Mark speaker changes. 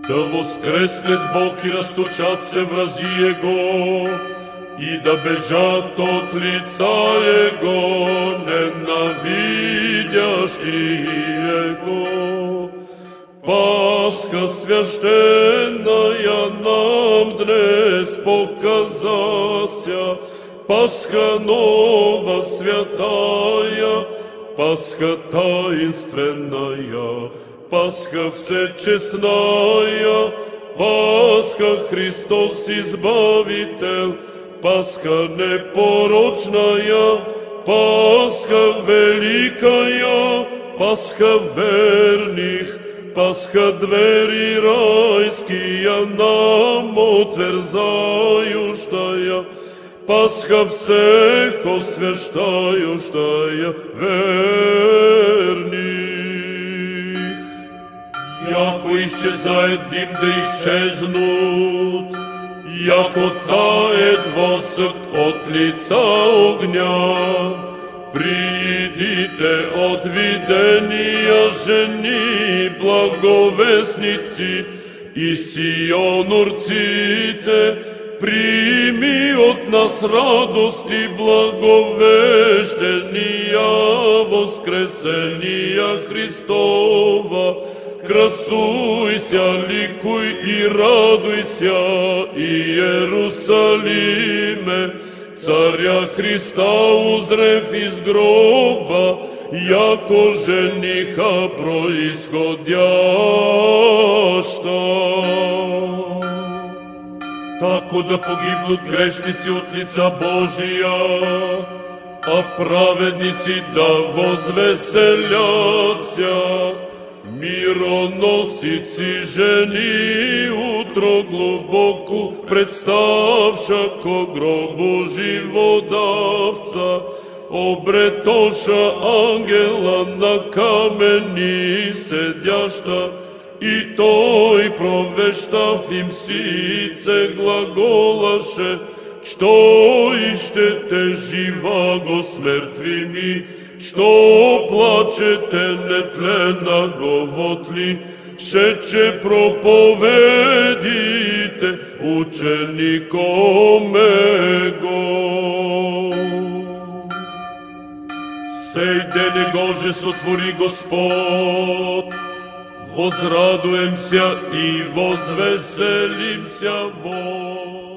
Speaker 1: Да воскреснет Бог и расточат се врази Его, и да бежат от лица Его, ненавидящи Его. Пасха священная нам днес показася, Пасха нова святая, Пасха таинственная, Пасха всечестная, Пасха Христос Избавитель, Пасха непорочная, Пасха великая, Пасха верных, Пасха двери райские нам отверзающая, Пасха всех освящающая верных. Яко исчезает дым, да исчезнут, яко тает воск от лица огня. Придите от видения жени благовестницы, и сионурците, прими от нас радости благовещения воскресения Христова. Красуйся, ликуй и радуйся, Иерусалиме, Царя Христа узрев из гроба, яко жениха происходяща. Тако да погибнут грешници от лица Божия, а праведници да возвеселятся. Мироносици жени утро глубоко представша ко гробу живодавца, обретоша ангела на камени седяща, и той провещав им сице глаголаше, что ищете живаго с мертвими, что плачете нетленаго вотли, шече проповедите учеником его. Сей день Гоже сотвори Господ, возрадуемся и возвеселимся во.